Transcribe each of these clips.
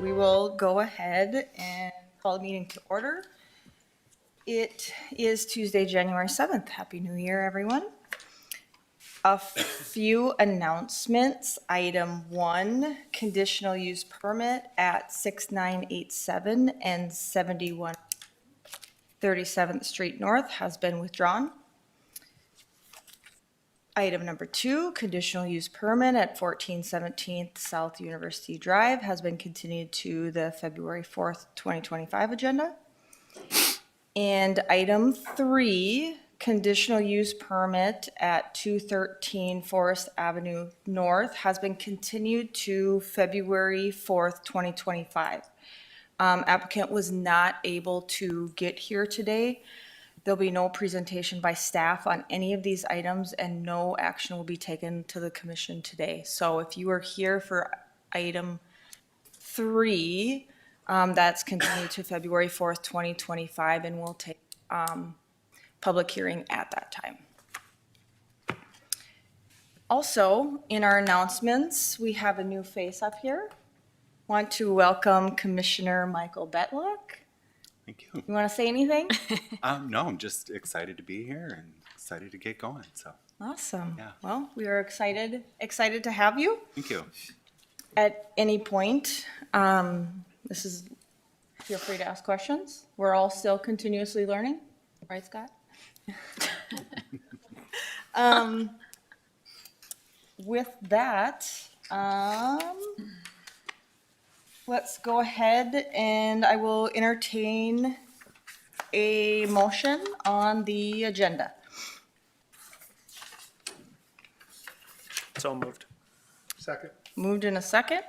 We will go ahead and call the meeting to order. It is Tuesday, January 7th. Happy New Year, everyone. A few announcements. Item 1, conditional use permit at 6987 and 7137th Street North has been withdrawn. Item number 2, conditional use permit at 1417 South University Drive has been continued to the February 4th, 2025 agenda. And item 3, conditional use permit at 213 Forest Avenue North has been continued to February 4th, 2025. Applicant was not able to get here today. There'll be no presentation by staff on any of these items and no action will be taken to the commission today. So if you are here for item 3, that's continued to February 4th, 2025, and we'll take public hearing at that time. Also, in our announcements, we have a new face up here. Want to welcome Commissioner Michael Betlock. Thank you. You want to say anything? No, I'm just excited to be here and excited to get going. So Awesome. Yeah. Well, we are excited to have you. thank you. At any point, feel free to ask questions. We're all still continuously learning, right, Scott? With that, let's go ahead and I will entertain a motion on the agenda. So moved. Second. Moved in a second.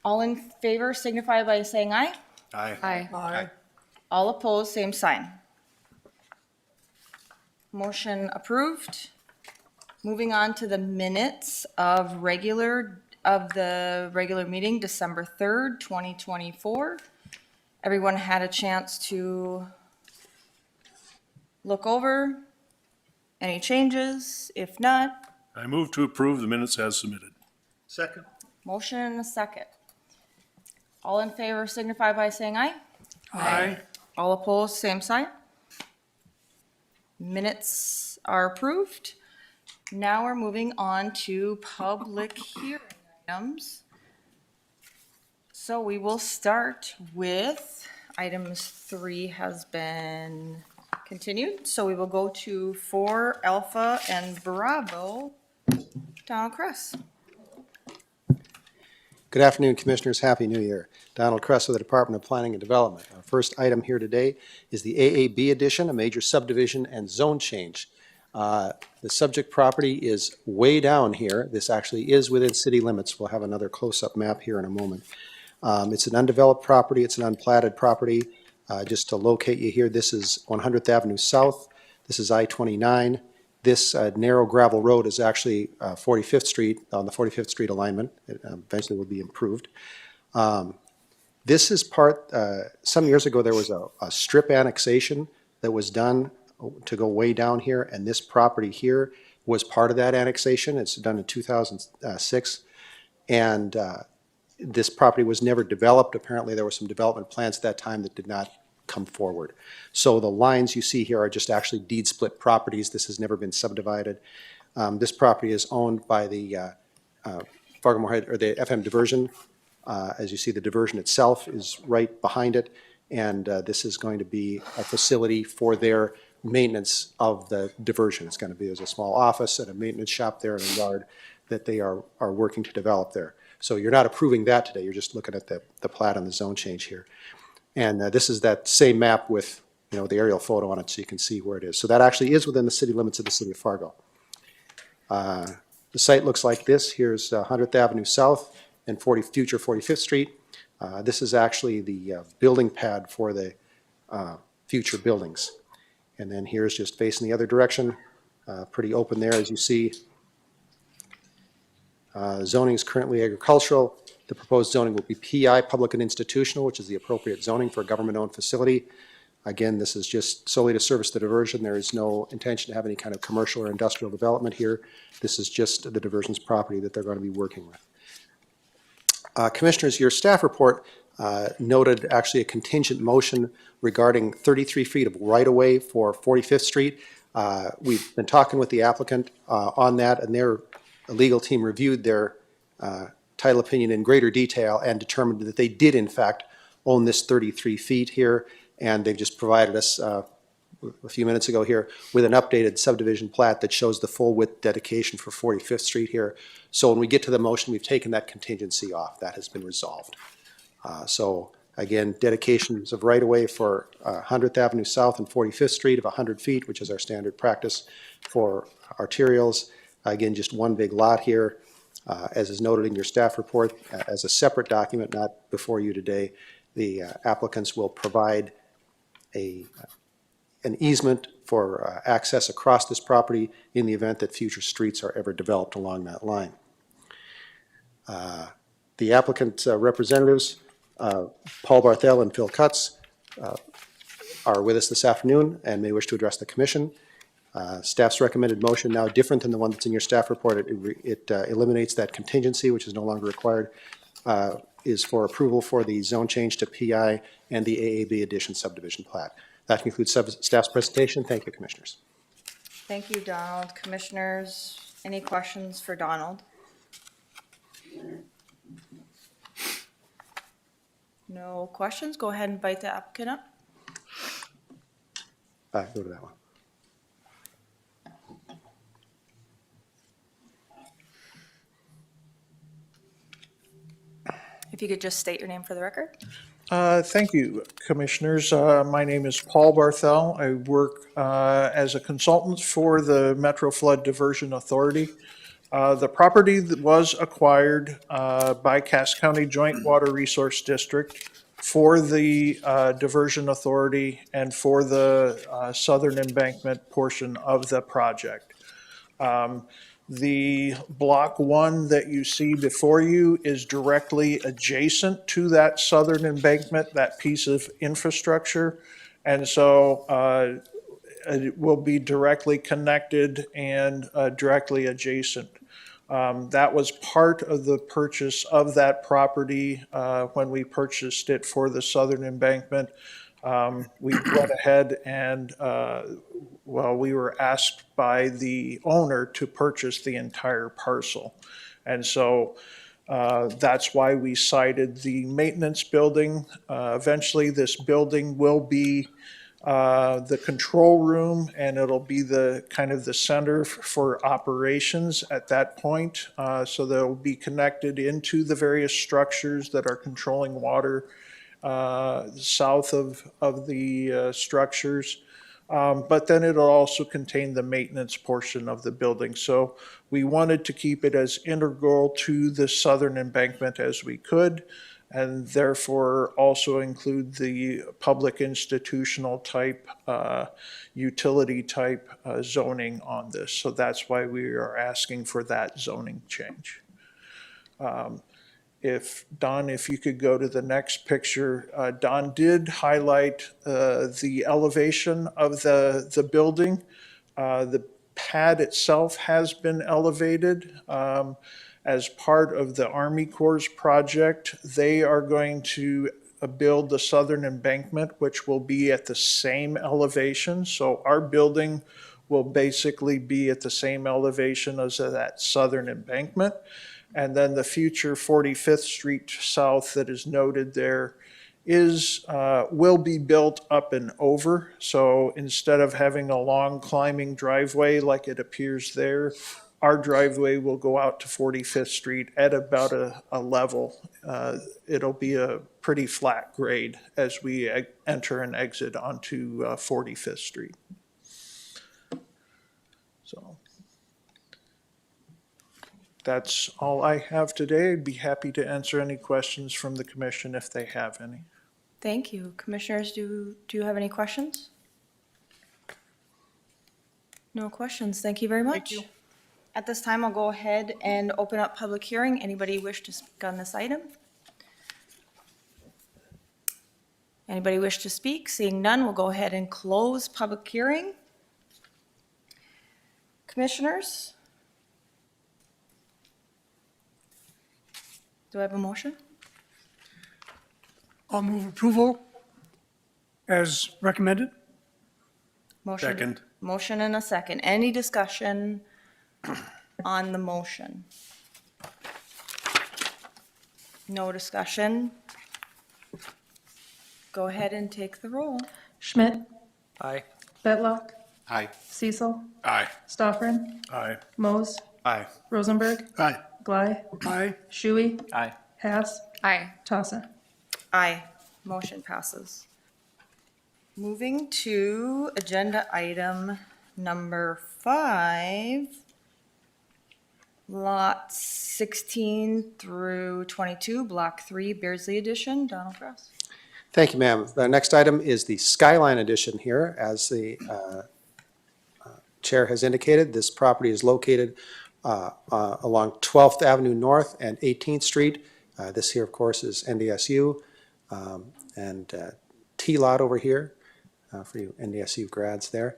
All in favor signify by saying aye. Aye. Aye. All opposed, same sign. Motion approved. Moving on to the minutes of the regular meeting, December 3rd, 2024. Everyone had a chance to look over any changes. If not, I move to approve the minutes as submitted. Second. motion and a second. All in favor signify by saying aye. Aye. All opposed, same sign. Minutes are approved. Now we're moving on to public hearing items. So we will start with items 3 has been continued. So we will go to 4 Alpha and Bravo. Donald Kress. Good afternoon, Commissioners. Happy New Year. Donald Kress with the Department of Planning and Development. Our first item here today is the AAB addition, a major subdivision and zone change. The subject property is way down here. This actually is within city limits. We'll have another close-up map here in a moment. It's an undeveloped property. It's an unplatted property. Just to locate you here, this is 100th Avenue South. This is I-29. This narrow gravel road is actually 45th Street, on the 45th Street alignment. It eventually will be improved. This is some years ago there was a strip annexation that was done to go way down here, and this property here was part of that annexation. It's done in 2006, and this property was never developed. Apparently there were some development plans at that time that did not come forward. So the lines you see here are just actually deed split properties. This has never been subdivided. This property is owned by the Fargo Moorhead, or the FM diversion. As you see, the diversion itself is right behind it, and this is going to be a facility for their maintenance of the diversion. It's going to be, there's a small office and a maintenance shop there and a yard that they are working to develop there. So you're not approving that today. You're just looking at the plat and the zone change here. And this is that same map with, the aerial photo on it, so you can see where it is. So that actually is within the city limits of the city of Fargo. The site looks like this. Here's 100th Avenue South and future 45th Street. This is actually the building pad for the future buildings. And then here's just facing the other direction, pretty open there, as you see. Zoning is currently agricultural. The proposed zoning will be PI, public and institutional, which is the appropriate zoning for a government-owned facility. Again, this is just solely to service the diversion. There is no intention to have any kind of commercial or industrial development here. This is just the diversion's property that they're going to be working with. Commissioners, your staff report noted actually a contingent motion regarding 33 feet of right-of-way for 45th Street. We've been talking with the applicant on that, and their legal team reviewed their title opinion in greater detail and determined that they did in fact own this 33 feet here, and they've just provided us a few minutes ago here with an updated subdivision plat that shows the full width dedication for 45th Street here. So when we get to the motion, we've taken that contingency off. That has been resolved. So again, dedications of right-of-way for 100th Avenue South and 45th Street of 100 feet, which is our standard practice for arterials. Again, just one big lot here. As is noted in your staff report, as a separate document, not before you today, the applicants will provide an easement for access across this property in the event that future streets are ever developed along that line. The applicant representatives, Paul Barthel and Phil Cutts, are with us this afternoon and may wish to address the commission. Staff's recommended motion, now different than the one that's in your staff report. It eliminates that contingency, which is no longer required, is for approval for the zone change to PI and the AAB addition subdivision plat. That concludes staff's presentation. Thank you, commissioners. Thank you, Donald. Commissioners, any questions for Donald? No questions? Go ahead and invite the applicant up. Go to that one. If you could just state your name for the record. Thank you, Commissioners. My name is Paul Barthel. I work as a consultant for the Metro Flood Diversion Authority. The property that was acquired by Cass County Joint Water Resource District for the Diversion Authority and for the southern embankment portion of the project. The block 1 that you see before you is directly adjacent to that southern embankment, that piece of infrastructure. And so it will be directly connected and directly adjacent. That was part of the purchase of that property when we purchased it for the southern embankment. We went ahead and we were asked by the owner to purchase the entire parcel. And so that's why we cited the maintenance building. Eventually, this building will be the control room, and it'll be the kind of the center for operations at that point. So they'll be connected into the various structures that are controlling water south of the structures. But then it'll also contain the maintenance portion of the building. So we wanted to keep it as integral to the southern embankment as we could, and therefore also include the public institutional type, utility type zoning on this. So that's why we are asking for that zoning change. If you could go to the next picture, Don did highlight the elevation of the building. The pad itself has been elevated. As part of the Army Corps' project, they are going to build the southern embankment, which will be at the same elevation. So our building will basically be at the same elevation as that southern embankment. And then the future 45th Street South that is noted there will be built up and over. So instead of having a long climbing driveway like it appears there, our driveway will go out to 45th Street at about a level. It'll be a pretty flat grade as we enter and exit onto 45th Street. So that's all I have today. I'd be happy to answer any questions from the commission if they have any. Thank you. Commissioners, do you have any questions? No questions. Thank you very much. Thank you. At this time, I'll go ahead and open up public hearing. Anybody wish to speak on this item? Anybody wish to speak? Seeing none, we'll go ahead and close public hearing. Commissioners? Do I have a motion? I'll move approval as recommended. Motion. Second. Motion and a second. Any discussion on the motion? No discussion? Go ahead and take the roll. Schmidt, Aye. Betlock, Aye. Cecil, Aye. Stoffren, Aye. Mose, Aye. Rosenberg, Aye. Glei, Aye. Shuey, Aye. Hass, Aye. Tassa. Aye. Motion passes. Moving to agenda item number 5, lots 16 through 22, Block 3, Beardsley Edition. Donald Cross. Thank you, ma'am. The next item is the Skyline Edition here. As the chair has indicated, this property is located along 12th Avenue North and 18th Street. This here, of course, is NDSU and T-Lot over here for you NDSU grads there.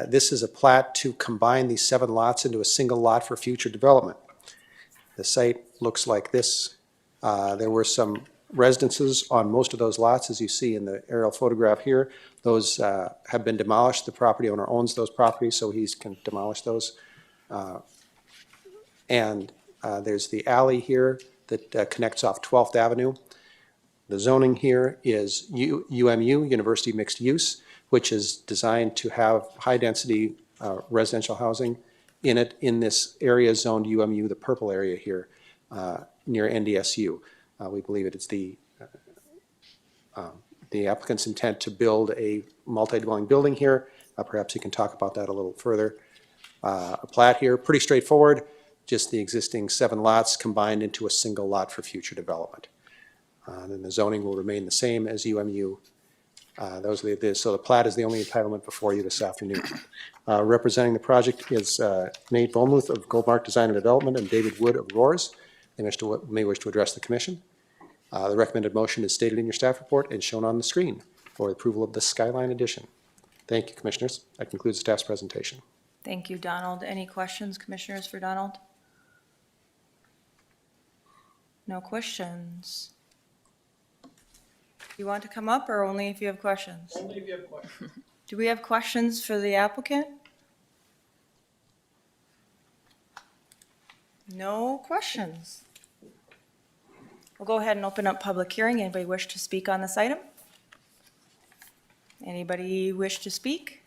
This is a plat to combine these 7 lots into a single lot for future development. The site looks like this. There were some residences on most of those lots, as you see in the aerial photograph here. Those have been demolished. The property owner owns those properties, so he can demolish those. And there's the alley here that connects off 12th Avenue. The zoning here is UMU, University Mixed Use, which is designed to have high-density residential housing in it, in this area zoned UMU, the purple area here, near NDSU. We believe it is the applicant's intent to build a multi-dwelling building here. Perhaps you can talk about that a little further. A plat here, pretty straightforward, just the existing 7 lots combined into a single lot for future development. Then the zoning will remain the same as UMU. So the plat is the only entitlement before you this afternoon. Representing the project is Nate Volmuth of Goldmark Design and Development and David Wood of Roars. They may wish to address the commission. The recommended motion is stated in your staff report and shown on the screen for approval of the Skyline Edition. Thank you, commissioners. That concludes staff's presentation. Thank you, Donald. Any questions, commissioners, for Donald? No questions. You want to come up or only if you have questions? Only if you have questions. Do we have questions for the applicant? No questions. We'll go ahead and open up public hearing. Anybody wish to speak on this item? Anybody wish to speak?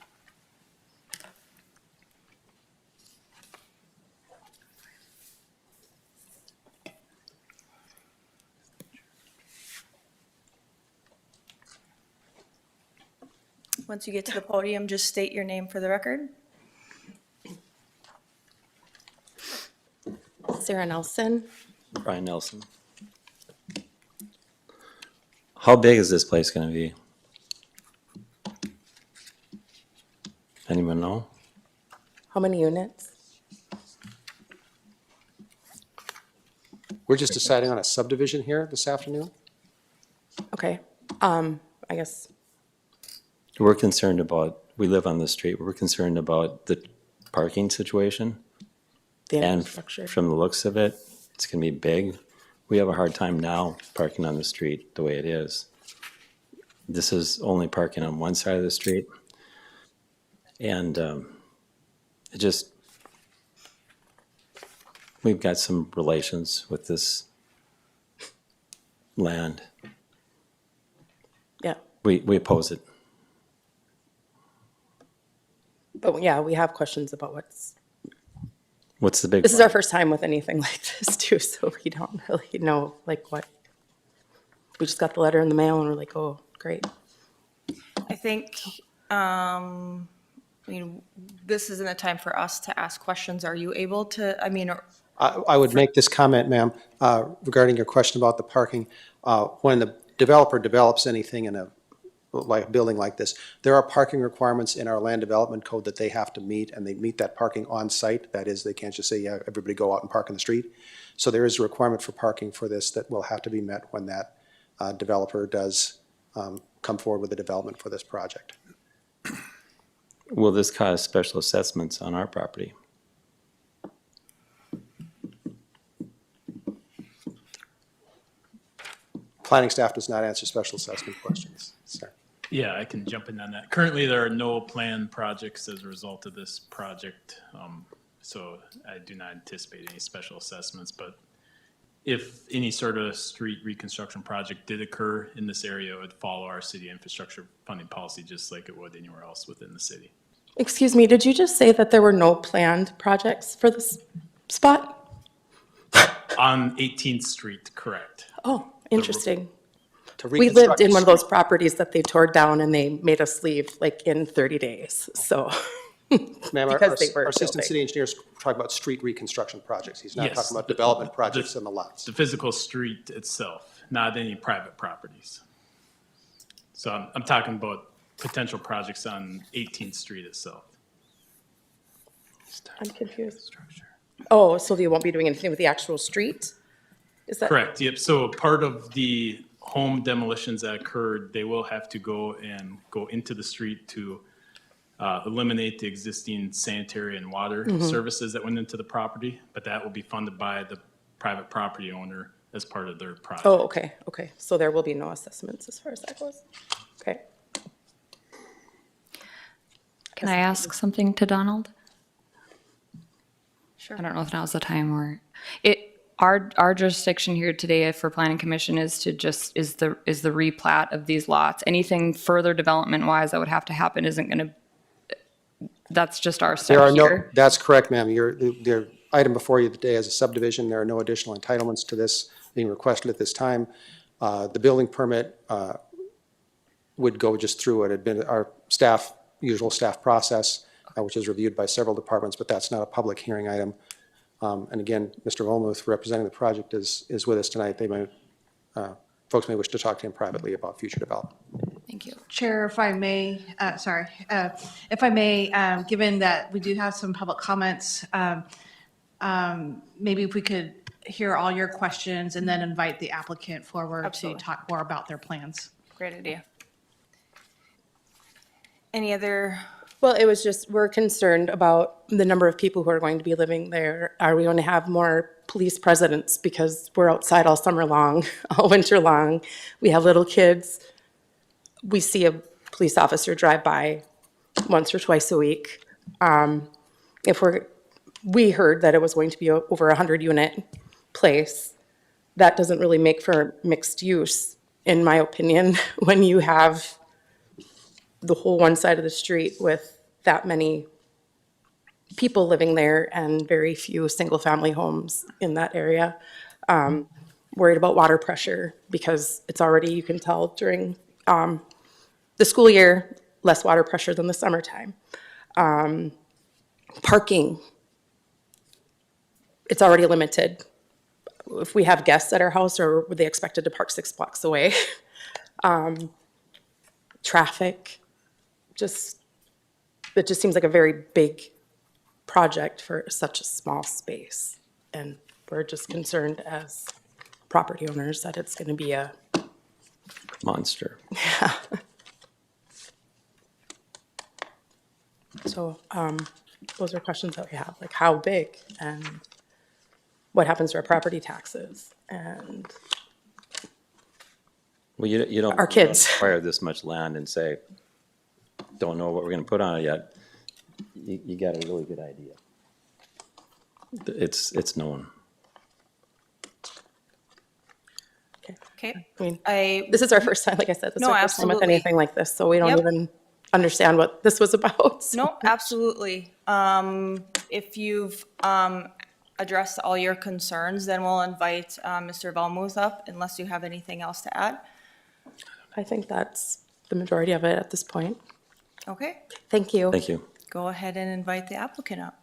Once you get to the podium, just state your name for the record. Sarah Nelson. Brian Nelson. How big is this place going to be? Anyone know? How many units? We're just deciding on a subdivision here this afternoon. Okay. I guess, We're concerned about, we live on the street, we're concerned about the parking situation. the And infrastructure. from the looks of it, it's going to be big. We have a hard time now parking on the street the way it is. This is only parking on one side of the street. And it just, we've got some relations with this land. Yeah. We oppose it. But yeah, we have questions about What's the big? this is our first time with anything like this too, so we don't really know like what. We just got the letter in the mail and we're like, oh, great. I think, this isn't a time for us to ask questions. Are you able to, I would make this comment, ma'am, regarding your question about the parking. When the developer develops anything in a building like this, there are parking requirements in our land development code that they have to meet, and they meet that parking on site. That is, they can't just say, yeah, everybody go out and park in the street. So there is a requirement for parking for this that will have to be met when that developer does come forward with the development for this project. Will this cause special assessments on our property? planning staff does not answer special assessment questions. Sir. Yeah, I can jump in on that. Currently, there are no planned projects as a result of this project, so I do not anticipate any special assessments. But if any sort of street reconstruction project did occur in this area, it would follow our city infrastructure funding policy just like it would anywhere else within the city. Excuse me, did you just say that there were no planned projects for this spot? On 18th Street, correct. Oh, interesting. To We lived reconstruct in the one of those street. properties that they tore down and they made us leave like in 30 days, so. Ma'am, because they were our assistant building. city engineer's talking about street reconstruction projects. He's not Yes, talking about the- development projects in the lots. The physical street itself, not any private properties. So I'm talking about potential projects on 18th Street itself. I'm confused. Oh, so you won't be doing anything with the actual street? Is that? Correct, yep. So part of the home demolitions that occurred, they will have to go into the street to eliminate the existing sanitary and water services that went into the property, but that will be funded by the private property owner as part of their project. Oh, okay, okay. So there will be no assessments as far as that goes? Okay. Can I ask something to Donald? Sure. I don't know if now's the time or our jurisdiction here today for planning commission is to just is the replat of these lots. Anything further development wise that would have to happen isn't going to. That's just our There are step no, here. that's correct, ma'am. The item before you today is a subdivision. There are no additional entitlements to this being requested at this time. The building permit would go just through it. It'd been our usual staff process, which is reviewed by several departments, but that's not a public hearing item. And again, Mr. Volmuth, representing the project, is with us tonight. Folks may wish to talk to him privately about future development. Thank you. Chair, if I may, given that we do have some public comments, maybe if we could hear all your questions and then invite the applicant forward to Absolutely. talk more about their plans. Great idea. Any other, Well, it was just, we're concerned about the number of people who are going to be living there. Are we going to have more police presence because we're outside all summer long, all winter long? We have little kids. We see a police officer drive by once or twice a week. We heard that it was going to be over 100-unit place. That doesn't really make for mixed use, in my opinion, when you have the whole one side of the street with that many people living there and very few single-family homes in that area. Worried about water pressure because it's already, you can tell during the school year, less water pressure than the summertime. Parking, it's already limited. If we have guests at our house, or were they expected to park 6 blocks away? Traffic, it just seems like a very big project for such a small space. And we're just concerned as property owners that it's going to be a, Monster. so those are questions that we have, like how big and what happens to our property taxes and Well, you don't. Our kids. Acquire this much land and say, don't know what we're gonna put on it yet. You got a really good idea. It's known. okay, I mean, I, this is our first time, like I said, this is No, our first time with absolutely. anything like this, so we don't Yep. even understand what this was about. so- no, absolutely. If you've addressed all your concerns, then we'll invite Mr. Valmuth up unless you have anything else to add. I think that's the majority of it at this point. Okay, Thank you. Thank you. go ahead and invite the applicant up.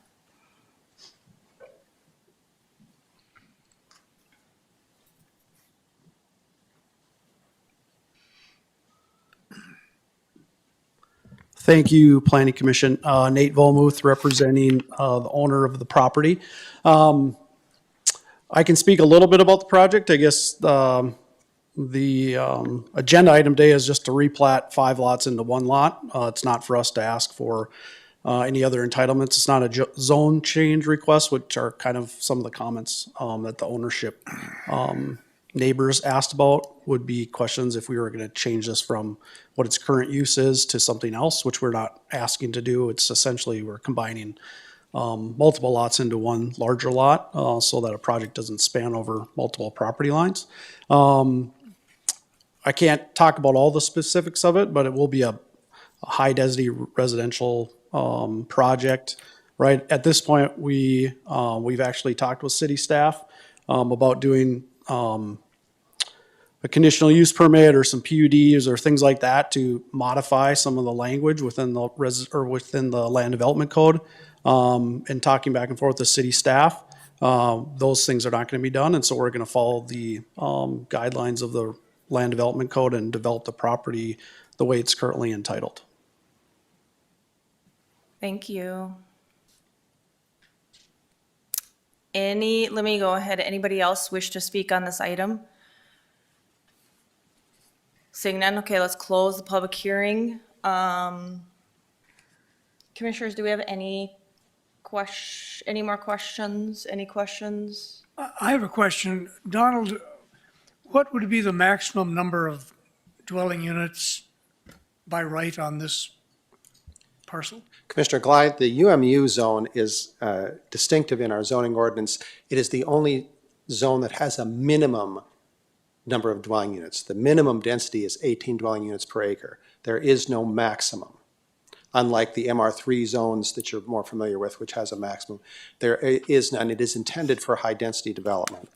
Thank you, Planning Commission. Nate Volmuth, representing the owner of the property. I can speak a little bit about the project. I guess the agenda item today is just to replat 5 lots into 1 lot. It's not for us to ask for any other entitlements. It's not a zone change request, which are kind of some of the comments that the ownership neighbors asked about would be questions if we were going to change this from what its current use is to something else, which we're not asking to do. It's essentially, we're combining multiple lots into one larger lot, so that a project doesn't span over multiple property lines. I can't talk about all the specifics of it, but it will be a high-density residential project. Right at this point, we've actually talked with city staff about doing a conditional use permit or some PUDs or things like that to modify some of the language within the within the land development code. And talking back and forth with city staff, those things are not going to be done, and so we're going to follow the guidelines of the land development code and develop the property the way it's currently entitled. Thank you. Let me go ahead. Anybody else wish to speak on this item? Seeing none, okay, let's close the public hearing. Commissioners, do we have any more questions? Any questions? I have a question. Donald, what would be the maximum number of dwelling units by right on this parcel? Commissioner Glide, the UMU zone is distinctive in our zoning ordinance. It is the only zone that has a minimum number of dwelling units. The minimum density is 18 dwelling units per acre. There is no maximum. Unlike the MR3 zones that you're more familiar with, which has a maximum, there is none. It is intended for high-density development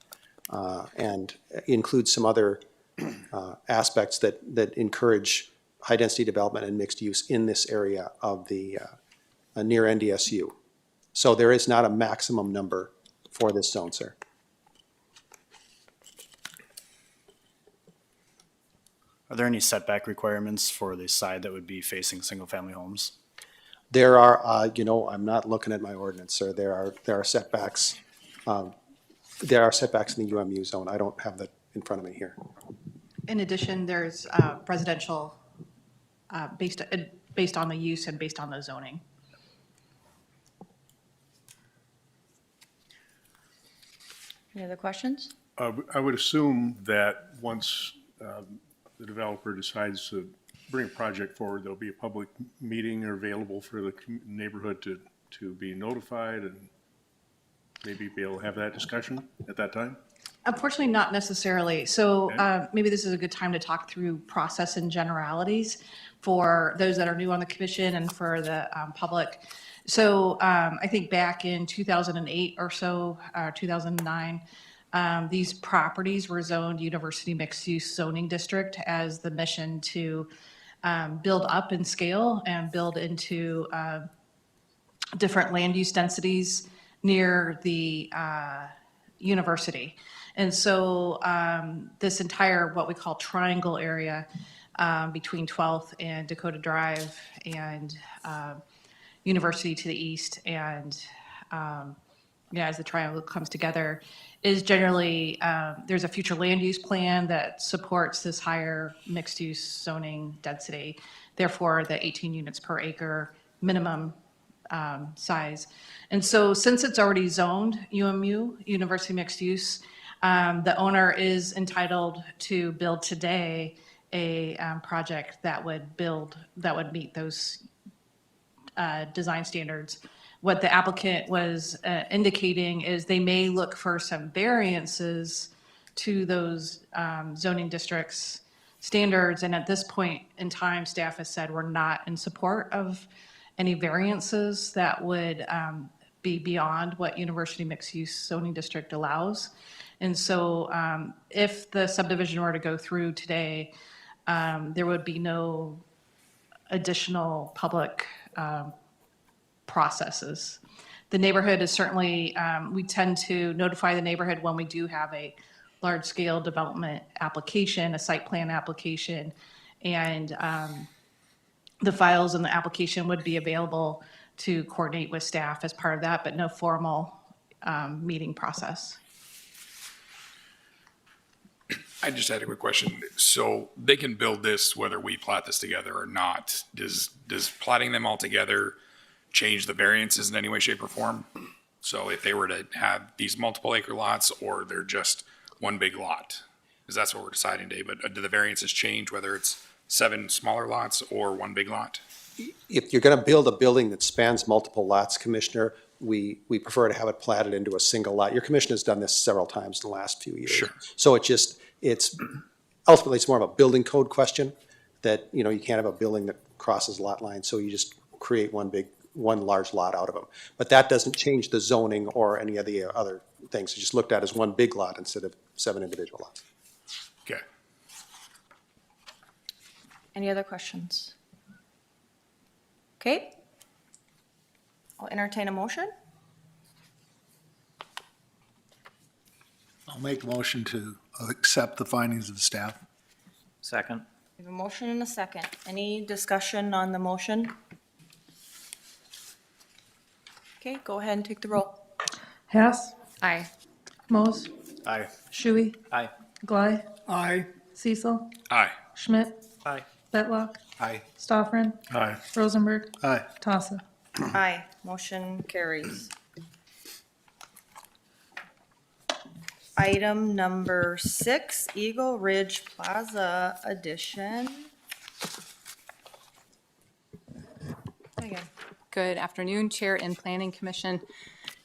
and includes some other aspects that encourage high-density development and mixed use in this area of the near NDSU. So there is not a maximum number for this zone, sir. Are there any setback requirements for the side that would be facing single-family homes? There are, I'm not looking at my ordinance, sir. There are setbacks. There are setbacks in the UMU zone. I don't have that in front of me here. In addition, there's residential based on the use and based on the zoning. Any other questions? I would assume that once the developer decides to bring a project forward, there'll be a public meeting available for the neighborhood to be notified and maybe be able to have that discussion at that time? Unfortunately, not necessarily. So maybe this is a good time to talk through process and generalities for those that are new on the commission and for the public. So I think back in 2008 or so, 2009, these properties were zoned University Mixed Use Zoning District as the mission to build up in scale and build into different land use densities near the university. And so this entire, what we call triangle area between 12th and Dakota Drive and University to the east and as the triangle comes together is generally, there's a future land use plan that supports this higher mixed use zoning density. Therefore, the 18 units per acre minimum size. And so since it's already zoned UMU, University Mixed Use, the owner is entitled to build today a project that would meet those design standards. What the applicant was indicating is they may look for some variances to those zoning districts standards. And at this point in time, staff has said we're not in support of any variances that would be beyond what University Mixed Use Zoning District allows. And so if the subdivision were to go through today, there would be no additional public processes. The neighborhood is certainly, we tend to notify the neighborhood when we do have a large-scale development application, a site plan application, and the files in the application would be available to coordinate with staff as part of that, but no formal meeting process. I just had a quick question. So they can build this whether we plot this together or not. Does plotting them all together change the variances in any way, shape, or form? So if they were to have these multiple acre lots or they're just one big lot? Because that's what we're deciding today, but do the variances change whether it's 7 smaller lots or 1 big lot? If you're going to build a building that spans multiple lots, Commissioner, we prefer to have it platted into a single lot. Your commission has done this several times in the last few years. Sure. So it's ultimately, it's more of a building code question that, you can't have a building that crosses lot lines, so you just create one large lot out of them. But that doesn't change the zoning or any of the other things. It's just looked at as one big lot instead of 7 individual lots. Okay. Any other questions? Okay. I'll entertain a motion. I'll make a motion to accept the findings of staff. Second. We have a motion and a second. Any discussion on the motion? Okay, go ahead and take the roll. Hess, Aye. Mose, Aye. Shuey, Aye. Glide, Aye. Cecil, Aye. Schmidt, Aye. Betlock, Aye. Stoffren, Aye. Rosenberg, Aye. Tassa. Aye, motion carries. Item number 6, Eagle Ridge Plaza addition. Megan. Good afternoon, Chair and Planning Commission.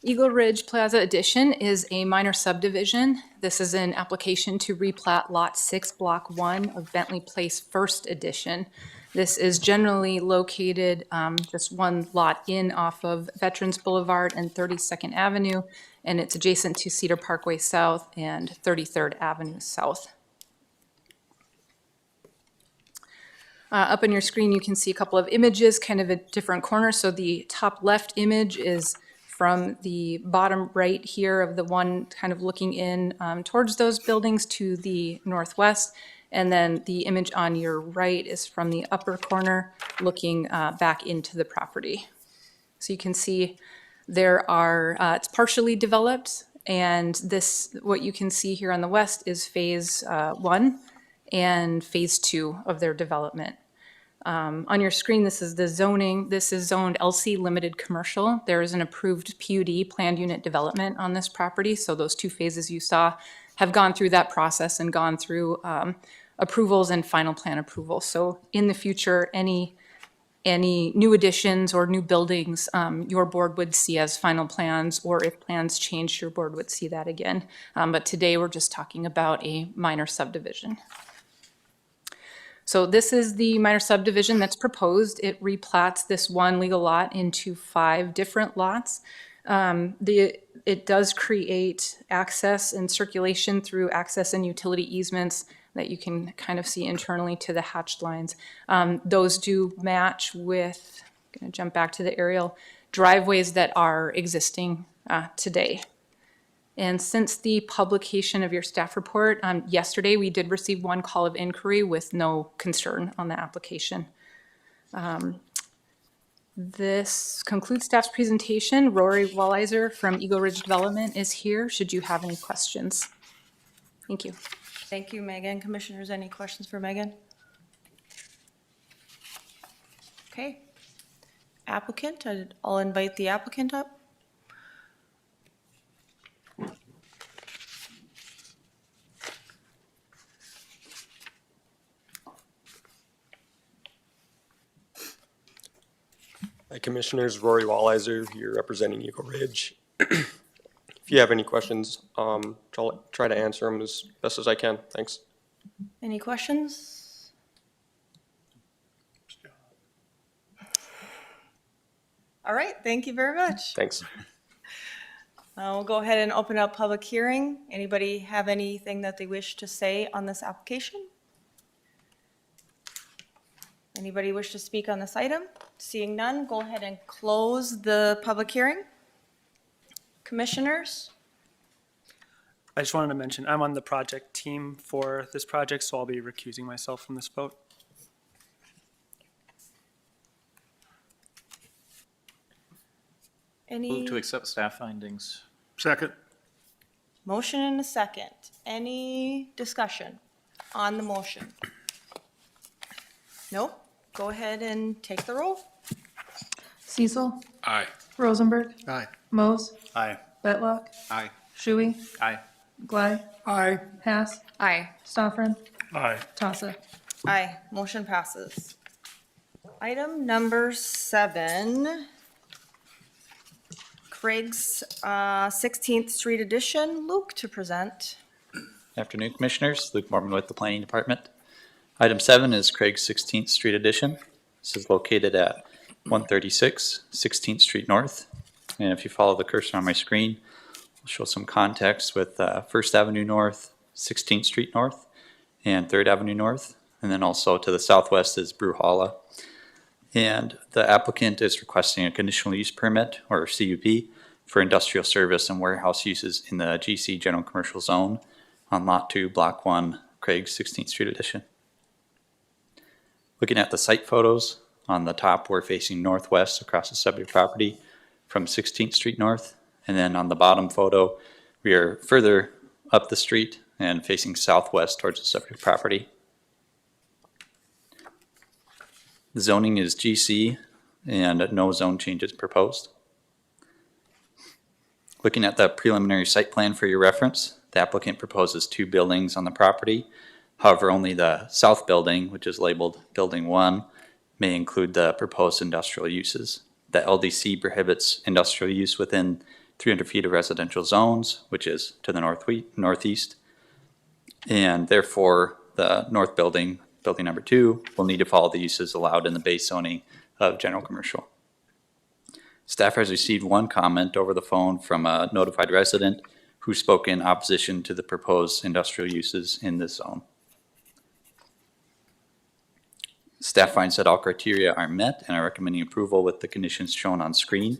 Eagle Ridge Plaza Addition is a minor subdivision. This is an application to replat Lot 6, Block 1 of Bentley Place First Edition. This is generally located just one lot in off of Veterans Boulevard and 32nd Avenue, and it's adjacent to Cedar Parkway South and 33rd Avenue South. Up on your screen, you can see a couple of images, kind of at different corners. So the top left image is from the bottom right here of the one kind of looking in towards those buildings to the northwest. And then the image on your right is from the upper corner looking back into the property. So you can see there are, it's partially developed, and this, what you can see here on the west is phase 1 and phase 2 of their development. On your screen, this is the zoning. This is zoned LC Limited Commercial. There is an approved PUD, planned unit development, on this property. So those 2 phases you saw have gone through that process and gone through approvals and final plan approval. So in the future, any new additions or new buildings, your board would see as final plans, or if plans change, your board would see that again. But today we're just talking about a minor subdivision. So this is the minor subdivision that's proposed. It replats this one legal lot into 5 different lots. It does create access and circulation through access and utility easements that you can kind of see internally to the hatched lines. Those do match with, I'm going to jump back to the aerial, driveways that are existing today. And since the publication of your staff report, yesterday we did receive 1 call of inquiry with no concern on the application. This concludes staff's presentation. Rory Walliser from Eagle Ridge Development is here, should you have any questions. Thank you. Thank you, Megan. Commissioners, any questions for Megan? Okay. Applicant, I'll invite the applicant up. Hi, Commissioners. Rory Walliser here representing Eagle Ridge. If you have any questions, I'll try to answer them as best as I can. Thanks. Any questions? All right, thank you very much. Thanks. We'll go ahead and open up public hearing. Anybody have anything that they wish to say on this application? Anybody wish to speak on this item? Seeing none, go ahead and close the public hearing. Commissioners? I just wanted to mention, I'm on the project team for this project, so I'll be recusing myself from this vote. Any Move to accept staff findings. Second. motion and a second? Any discussion on the motion? Nope. Go ahead and take the roll. Cecil, Aye. Rosenberg, Aye. Mose, Aye. Betlock, Aye. Shuey, Aye. Glide, Aye. Hess, Aye. Stofford, Aye. Tossa. Aye, motion passes. Item number 7, Craig's 16th Street Edition. Luke to present. Afternoon, Commissioners. Luke Mormon with the Planning Department. Item 7 is Craig's 16th Street Edition. This is located at 136 16th Street North. And if you follow the cursor on my screen, I'll show some context with 1st Avenue North, 16th Street North, and 3rd Avenue North. And then also to the southwest is Brewhalla. And the applicant is requesting a conditional use permit, or CUP, for industrial service and warehouse uses in the GC General Commercial Zone on Lot 2, Block 1, Craig's 16th Street Edition. Looking at the site photos, on the top we're facing northwest across the subject property from 16th Street North, and then on the bottom photo we are further up the street and facing southwest towards the subject property. The zoning is GC and no zone changes proposed. Looking at the preliminary site plan for your reference, the applicant proposes 2 buildings on the property. However, only the south building, which is labeled Building 1, may include the proposed industrial uses. The LDC prohibits industrial use within 300 feet of residential zones, which is to the northeast. And therefore, the north building, building number 2, will need to follow the uses allowed in the base zoning of general commercial. Staff has received 1 comment over the phone from a notified resident who spoke in opposition to the proposed industrial uses in this zone. Staff finds that all criteria are met and are recommending approval with the conditions shown on screen.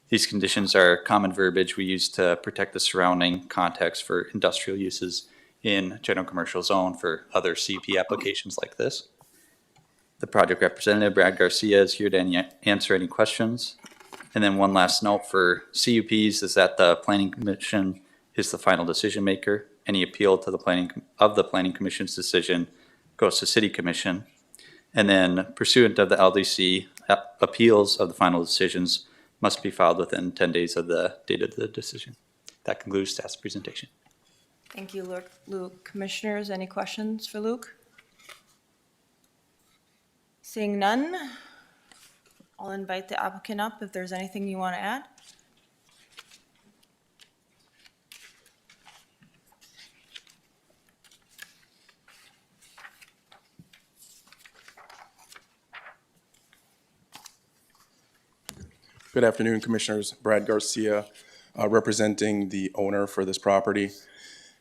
These conditions are common verbiage we use to protect the surrounding context for industrial uses in general commercial zone for other CUP applications like this. The project representative, Brad Garcia, is here to answer any questions. And then one last note for CUPs is that the Planning Commission is the final decision maker. Any appeal to the Planning Commission's decision goes to City Commission. And then pursuant of the LDC, appeals of the final decisions must be filed within 10 days of the date of the decision. That concludes staff's presentation. Thank you, Luke. Commissioners, any questions for Luke? Seeing none, I'll invite the applicant up if there's anything you want to add. Good afternoon, Commissioners. Brad Garcia, representing the owner for this property.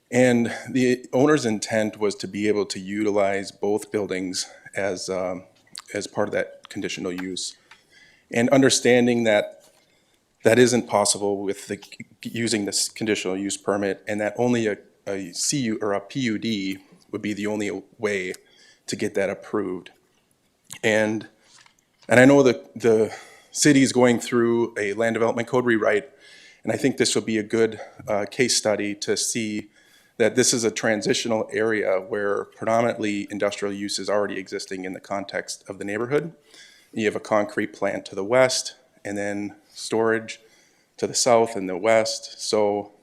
And the owner's intent was to be able to utilize both buildings as part of that conditional use. And understanding that that isn't possible with using this conditional use permit, and that only a CU or a PUD would be the only way to get that approved. And I know the city is going through a land development code rewrite, and I think this will be a good case study to see that this is a transitional area where predominantly industrial use is already existing in the context of the neighborhood. You have a concrete plant to the west, and then storage to the south and the west. So,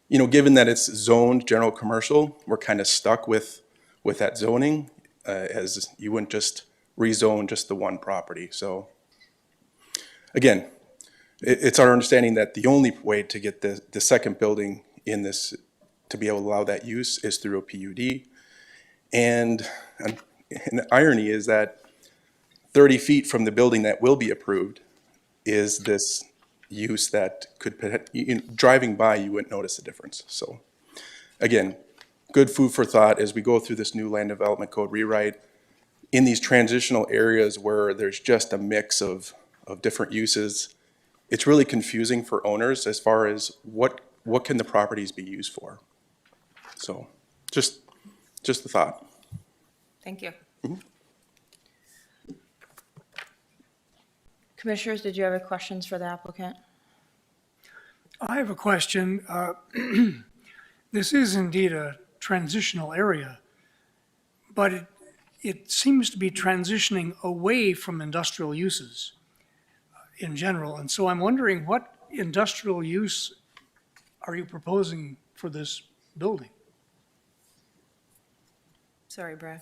you know, given that it's zoned general commercial, we're kind of stuck with that zoning, as you wouldn't just rezone just the one property. So again, it's our understanding that the only way to get the second building in this, to be able to allow that use, is through a PUD. And the irony is that 30 feet from the building that will be approved is this use that could, driving by, you wouldn't notice the difference. So again, good food for thought as we go through this new land development code rewrite. In these transitional areas where there's just a mix of different uses, it's really confusing for owners as far as what can the properties be used for. So just a thought. Thank you. Commissioners, did you have any questions for the applicant? I have a question. This is indeed a transitional area, but it seems to be transitioning away from industrial uses in general. And so I'm wondering, what industrial use are you proposing for this building. Sorry, Brad.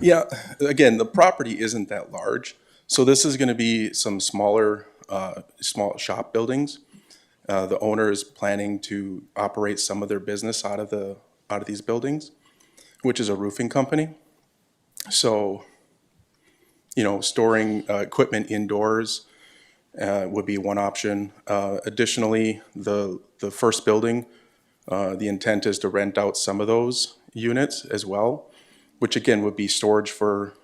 Yeah, again, the property isn't that large, so this is gonna be some smaller, small shop buildings. The owner is planning to operate some of their business out of these buildings, which is a roofing company. So, you know, storing equipment indoors would be one option. Additionally, the first building, the intent is to rent out some of those units as well, which again would be storage for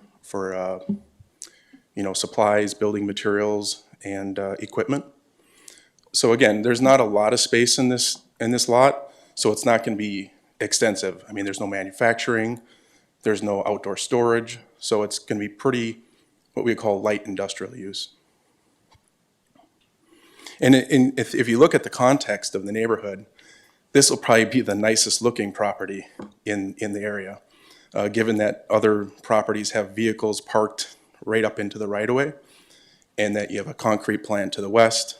you know, supplies, building materials, and equipment. So again, there's not a lot of space in this lot, so it's not going to be extensive. I mean, there's no manufacturing, there's no outdoor storage, so it's going to be pretty what we call light industrial use. And if you look at the context of the neighborhood, this will probably be the nicest looking property in the area, given that other properties have vehicles parked right up into the right of way, and that you have a concrete plant to the west.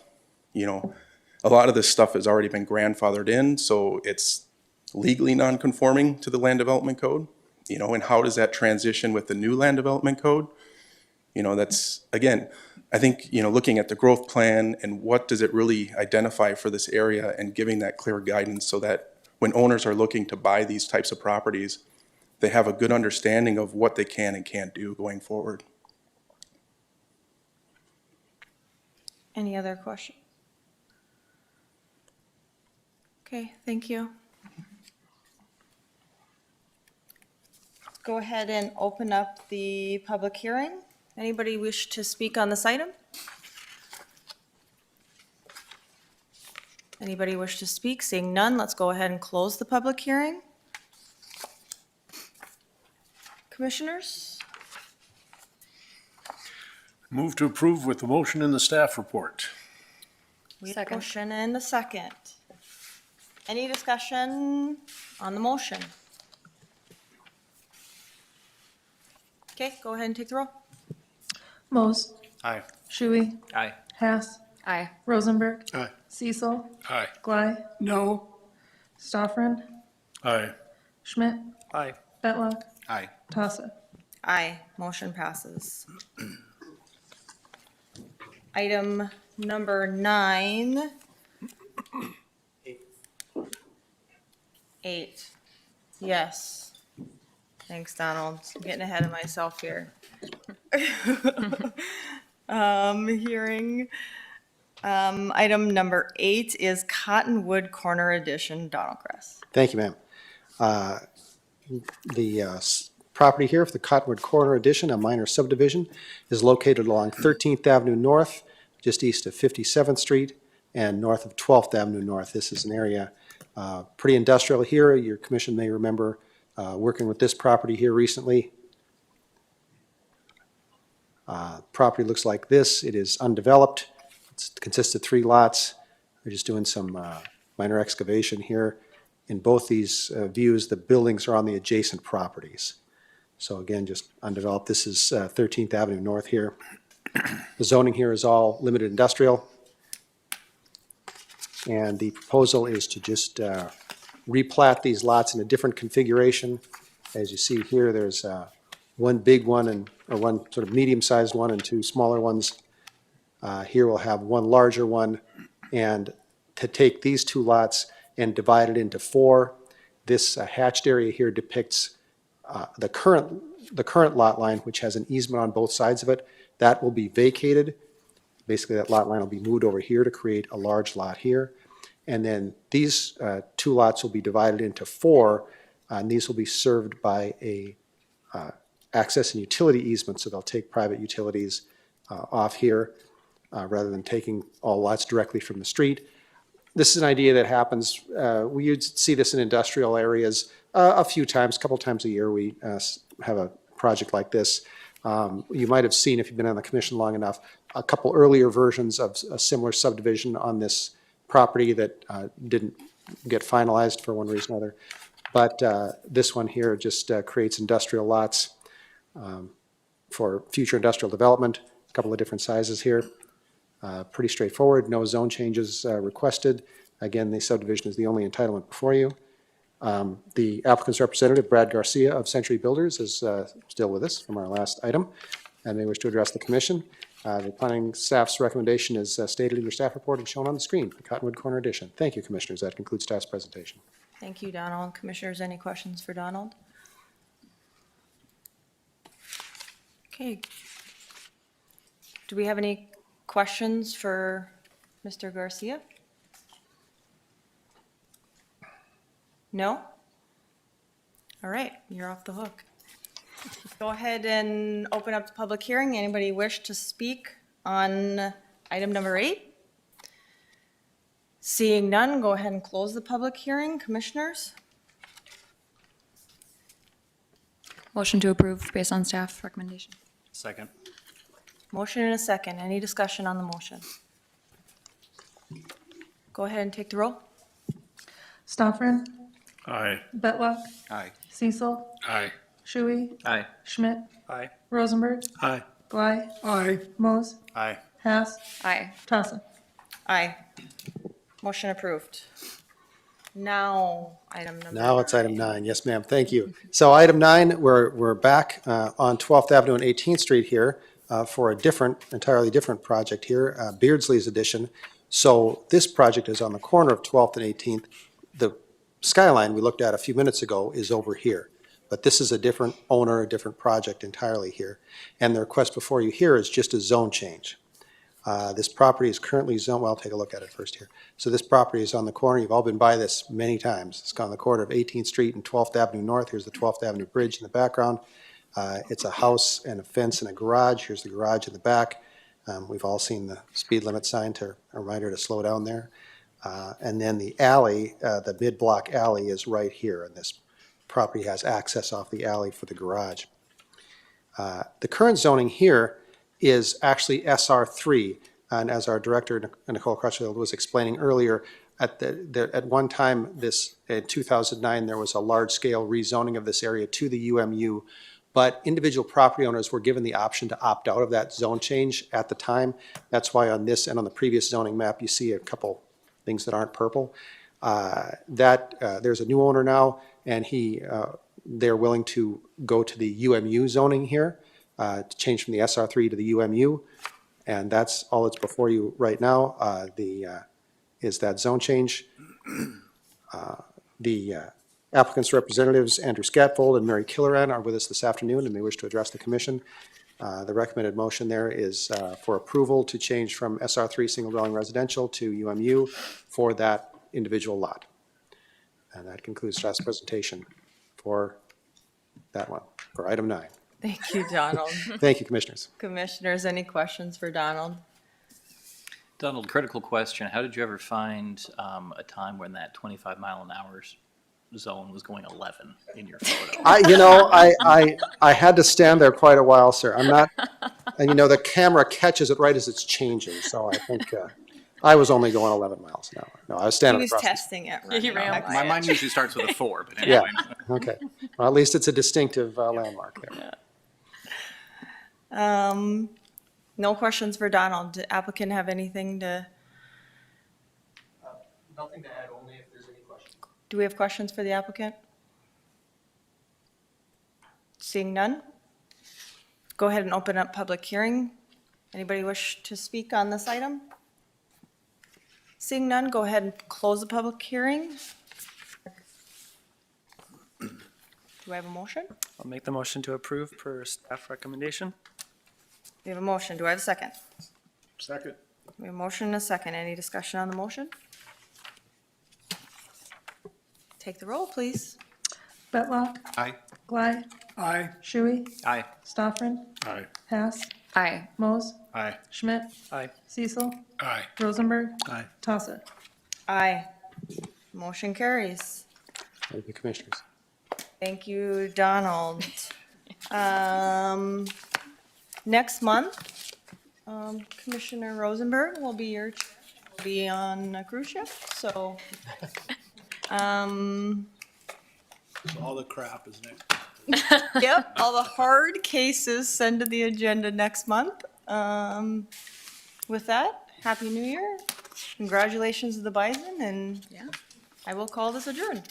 You know, a lot of this stuff has already been grandfathered in, so it's legally non-conforming to the land development code. You know, and how does that transition with the new land development code? You know, that's, again, I think, you know, looking at the growth plan and what does it really identify for this area and giving that clear guidance so that when owners are looking to buy these types of properties, they have a good understanding of what they can and can't do going forward. Any other question? Okay, thank you. Go ahead and open up the public hearing. Anybody wish to speak on this item? Anybody wish to speak? Seeing none, let's go ahead and close the public hearing. Commissioners? Move to approve with the motion in the staff report. We have a motion and a second. Any discussion on the motion? Okay, go ahead and take the roll. Mose. Aye. Shuey. Aye. Hass. Aye. Rosenberg. Aye. Cecil. Aye. Glei. No. Stoffren. Aye. Schmidt. Aye. Betlock. Aye. Tassa. Aye, motion passes. Item number 9. 8. Yes. Thanks, Donald. I'm getting ahead of myself here. Item number 8 is Cottonwood Corner Edition, Donald Cress. Thank you, ma'am. The property here for the Cottonwood Corner Edition, a minor subdivision, is located along 13th Avenue North, just east of 57th Street, and north of 12th Avenue North. This is an area pretty industrial here. Your commission may remember working with this property here recently. Property looks like this. It is undeveloped. It consists of 3 lots. We're just doing some minor excavation here. In both these views, the buildings are on the adjacent properties. So again, just undeveloped. This is 13th Avenue North here. The zoning here is all limited industrial. And the proposal is to just replat these lots in a different configuration. As you see here, there's one big one or one sort of medium-sized one and 2 smaller ones. Here we'll have one larger one. And to take these 2 lots and divide it into 4, this hatched area here depicts the current lot line, which has an easement on both sides of it. That will be vacated. Basically, that lot line will be moved over here to create a large lot here. And then these 2 lots will be divided into 4, and these will be served by a access and utility easement, so they'll take private utilities off here rather than taking all lots directly from the street. This is an idea that happens, we see this in industrial areas a few times, a couple times a year. We have a project like this. You might have seen, if you've been on the commission long enough, a couple earlier versions of a similar subdivision on this property that didn't get finalized for one reason or another. But this one here just creates industrial lots for future industrial development, a couple of different sizes here. Pretty straightforward, no zone changes requested. Again, the subdivision is the only entitlement before you. The applicant's representative, Brad Garcia of Century Builders, is still with us from our last item and may wish to address the commission. The planning staff's recommendation is stated in your staff report and shown on the screen, the Cottonwood Corner Edition. Thank you, commissioners. That concludes staff's presentation. Thank you, Donald. Commissioners, any questions for Donald? Okay. Do we have any questions for Mr. Garcia? No? All right, you're off the hook. Go ahead and open up the public hearing. Anybody wish to speak on item number 8? Seeing none, go ahead and close the public hearing. Commissioners? Motion to approve based on staff recommendation. Second. Motion and a second. Any discussion on the motion? Go ahead and take the roll. Stoffren, Aye. Betlock, Aye. Cecil, Aye. Shuey, Aye. Schmidt, Aye. Rosenberg, Aye. Bly, Aye. Mose, Aye. Hass, Aye. Tassa. Aye. Motion approved. Now, item number. Now it's item 9. Yes, ma'am. Thank you. So item 9, we're back on 12th Avenue and 18th Street here for a entirely different project here, Beardsley's Edition. So this project is on the corner of 12th and 18th. The skyline we looked at a few minutes ago is over here. But this is a different owner, a different project entirely here. And the request before you here is just a zone change. This property is currently zoned, well, I'll take a look at it first here. So this property is on the corner, you've all been by this many times. It's on the corner of 18th Street and 12th Avenue North. Here's the 12th Avenue Bridge in the background. It's a house and a fence and a garage. Here's the garage in the back. We've all seen the speed limit sign to a reminder to slow down there. And then the alley, the mid-block alley is right here, and this property has access off the alley for the garage. The current zoning here is actually SR3, and as our director, Nicole Crutchfield, was explaining earlier, at one time, in 2009, there was a large-scale rezoning of this area to the UMU, but individual property owners were given the option to opt out of that zone change at the time. That's why on this and on the previous zoning map, you see a couple things that aren't purple. There's a new owner now, and they're willing to go to the UMU zoning here, to change from the SR3 to the UMU, and that's all that's before you right now, is that zone change. The applicant's representatives, Andrew Scatfold and Mary Killeran, are with us this afternoon and may wish to address the commission. The recommended motion there is for approval to change from SR3 single dwelling residential to UMU for that individual lot. And that concludes staff's presentation for that one, for item 9. Thank you, Donald. Thank you, commissioners. Commissioners, any questions for Donald? Donald, critical question. How did you ever find a time when that 25 mile an hour zone was going 11 in your photo? I had to stand there quite a while, sir. I'm not, and the camera catches it right as it's changing. So I think I was only going 11 miles an hour. No, I was standing He was across. testing it. Right? My mind usually starts with a 4, but anyway. Yeah, okay. Well, at least it's a distinctive landmark there. No questions for Donald. Did applicant have anything to? Nothing to add, only if there's any questions. Do we have questions for the applicant? Seeing none? Go ahead and open up public hearing. Anybody wish to speak on this item? Seeing none, go ahead and close the public hearing. Do I have a motion? I'll make the motion to approve per staff recommendation. We have a motion. Do I have a second? Second. We have a motion and a second. Any discussion on the motion? Take the roll, please. Betlock, Aye. Bly, Aye. Shuey, Aye. Stoffren, Aye. Hass, Aye. Mose, Aye. Schmidt, Aye. Cecil, Aye. Rosenberg, Aye. Tassa. Aye. Motion carries. Thank you, commissioners. Thank you, Donald. Next month, Commissioner Rosenberg will be on a cruise ship, so, All the crap is next. yep, all the hard cases send to the agenda next month. With that, Happy New Year. Congratulations to the Bison, and I will call this adjourned.